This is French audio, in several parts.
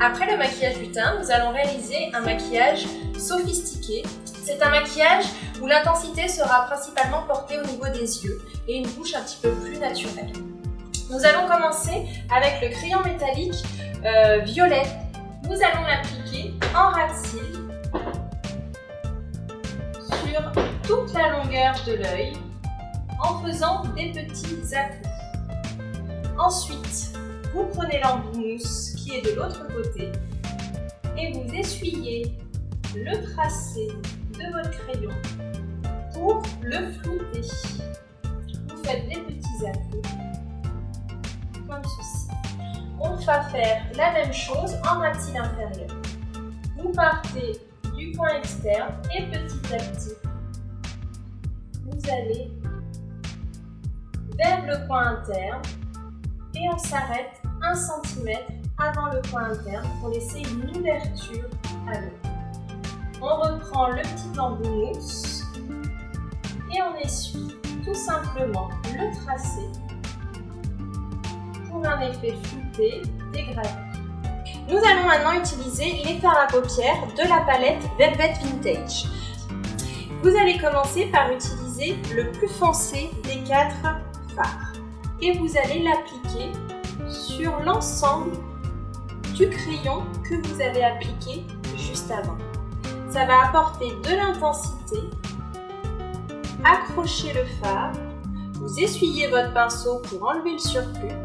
Après le maquillage du teint, nous allons réaliser un maquillage sophistiqué. C'est un maquillage où l'intensité sera principalement portée au niveau des yeux et une bouche un petit peu plus naturelle. Nous allons commencer avec le crayon métallique violet. Nous allons l'appliquer en ras de cils sur toute la longueur de l'œil en faisant des petits à-coups. Ensuite, vous prenez l'embout mousse qui est de l'autre côté et vous essuyez le tracé de votre crayon pour le flouter. Vous faites des petits à-coups comme ceci. On va faire la même chose en ras de cils inférieur. Vous partez du coin externe et petit à petit, vous allez vers le coin interne et on s'arrête 1 cm avant le coin interne pour laisser une ouverture à l'œil. On reprend le petit embout mousse et on essuie tout simplement le tracé pour un effet flouté dégradé. Nous allons maintenant utiliser les fards à paupières de la palette Velvet Vintage. Vous allez commencer par utiliser le plus foncé des 4 fards et vous allez l'appliquer sur l'ensemble du crayon que vous avez appliqué juste avant. Ça va apporter de l'intensité, accrochez le fard, vous essuyez votre pinceau pour enlever le surplus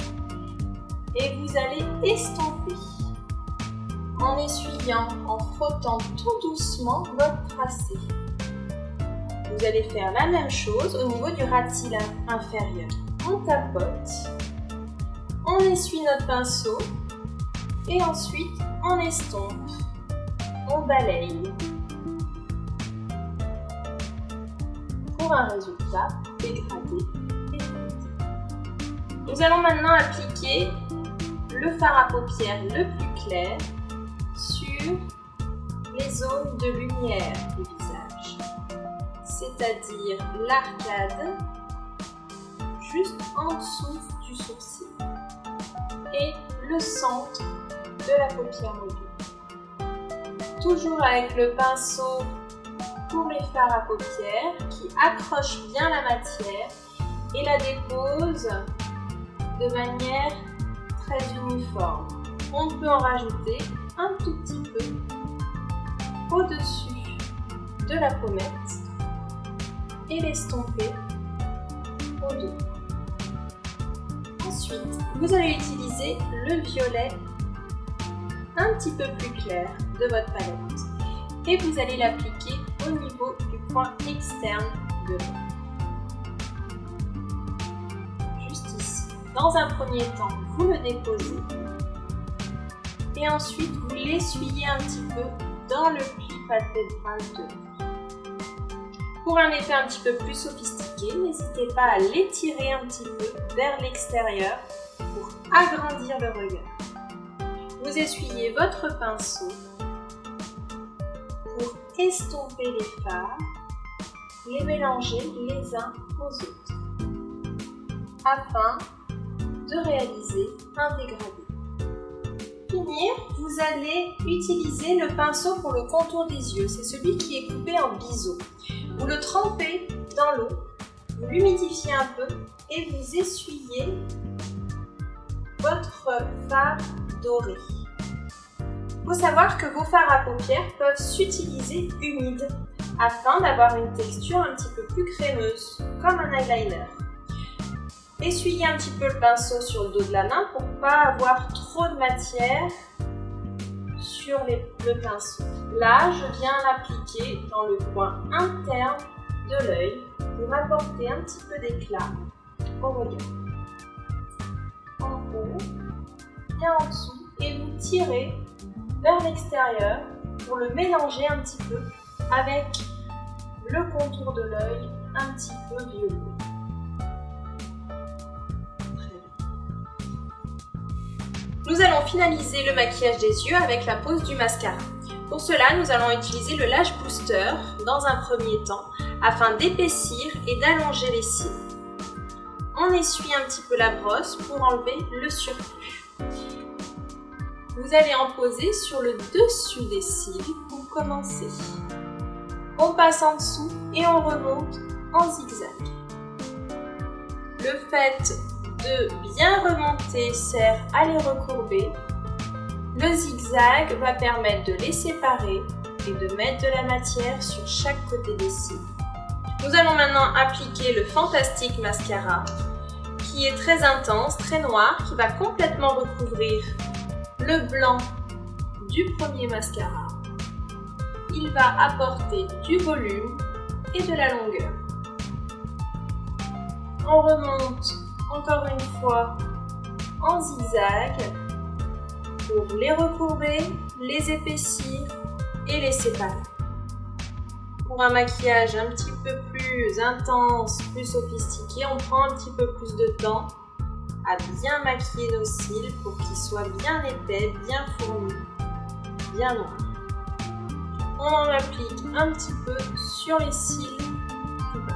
et vous allez estomper en essuyant, en frottant tout doucement votre tracé. Vous allez faire la même chose au niveau du ras de cils inférieur. On tapote, on essuie notre pinceau et ensuite on estompe, on balaye pour un résultat dégradé et flouté. Nous allons maintenant appliquer le fard à paupières le plus clair sur les zones de lumière du visage, c'est-à-dire l'arcade juste en dessous du sourcil et le centre de la paupière mobile. Toujours avec le pinceau pour les fards à paupières qui accroche bien la matière et la dépose de manière très uniforme. On peut en rajouter un tout petit peu au-dessus de la pommette et l'estomper au dos. Ensuite, vous allez utiliser le violet un petit peu plus clair de votre palette et vous allez l'appliquer au niveau du coin externe de l'œil. Juste ici. Dans un premier temps, vous le déposez et ensuite vous l'essuyez un petit peu dans le pli palpébral de l'œil. Pour un effet un petit peu plus sophistiqué, n'hésitez pas à l'étirer un petit peu vers l'extérieur pour agrandir le regard. Vous essuyez votre pinceau pour estomper les fards, les mélanger les uns aux autres, afin de réaliser un dégradé. Pour finir, vous allez utiliser le pinceau pour le contour des yeux. C'est celui qui est coupé en biseau. Vous le trempez dans l'eau, vous l'humidifiez un peu et vous essuyez votre fard doré. Il faut savoir que vos fards à paupières peuvent s'utiliser humides afin d'avoir une texture un petit peu plus crémeuse, comme un eyeliner. Essuyez un petit peu le pinceau sur le dos de la main pour ne pas avoir trop de matière sur le pinceau. Là, je viens l'appliquer dans le coin interne de l'œil pour apporter un petit peu d'éclat au regard. En haut et en dessous, et vous tirez vers l'extérieur pour le mélanger un petit peu avec le contour de l'œil un petit peu violet. Nous allons finaliser le maquillage des yeux avec la pose du mascara. Pour cela, nous allons utiliser le Lash Booster dans un premier temps afin d'épaissir et d'allonger les cils. On essuie un petit peu la brosse pour enlever le surplus. Vous allez en poser sur le dessus des cils pour commencer. On passe en dessous et on remonte en zigzag. Le fait de bien remonter sert à les recourber. Le zigzag va permettre de les séparer et de mettre de la matière sur chaque côté des cils. Nous allons maintenant appliquer le Fantastic Mascara qui est très intense, très noir, qui va complètement recouvrir le blanc du premier mascara. Il va apporter du volume et de la longueur. On remonte encore une fois en zigzag pour les recourber, les épaissir et les séparer. Pour un maquillage un petit peu plus intense, plus sophistiqué, on prend un petit peu plus de temps à bien maquiller nos cils pour qu'ils soient bien épais, bien fournis, bien noirs. On en applique un petit peu sur les cils du bas.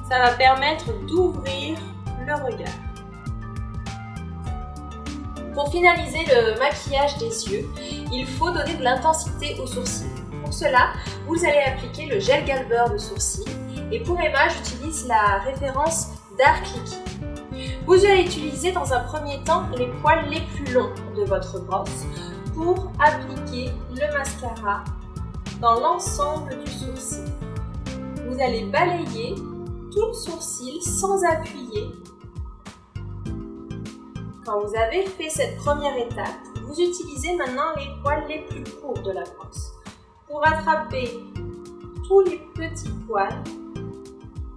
Ça va permettre d'ouvrir le regard. Pour finaliser le maquillage des yeux, il faut donner de l'intensité aux sourcils. Pour cela, vous allez appliquer le gel Galber de sourcils et pour Emma, j'utilise la référence Dark Liquid. Vous allez utiliser dans un premier temps les poils les plus longs de votre brosse pour appliquer le mascara dans l'ensemble du sourcil. Vous allez balayer tout le sourcil sans appuyer. Quand vous avez fait cette première étape, vous utilisez maintenant les poils les plus courts de la brosse pour attraper tous les petits poils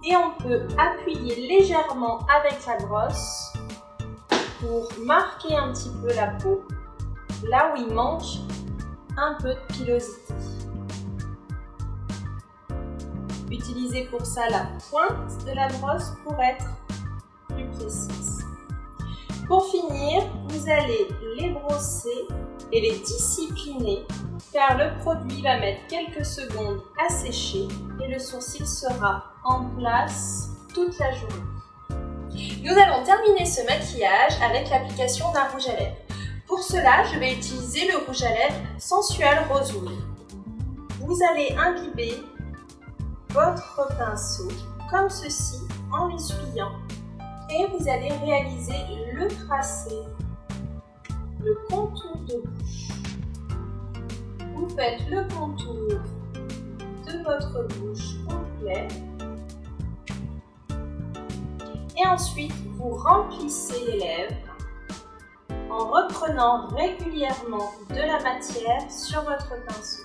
et on peut appuyer légèrement avec la brosse pour marquer un petit peu la peau là où il manque un peu de pilosité. Utilisez pour ça la pointe de la brosse pour être plus précise. Pour finir, vous allez les brosser et les discipliner car le produit va mettre quelques secondes à sécher et le sourcil sera en place toute la journée. Nous allons terminer ce maquillage avec l'application d'un rouge à lèvres. Pour cela, je vais utiliser le rouge à lèvres Sensual Rosewood. Vous allez imbiber votre pinceau comme ceci en l'essuyant et vous allez réaliser le tracé, le contour de bouche. Vous faites le contour de votre bouche complet et ensuite vous remplissez les lèvres en reprenant régulièrement de la matière sur votre pinceau.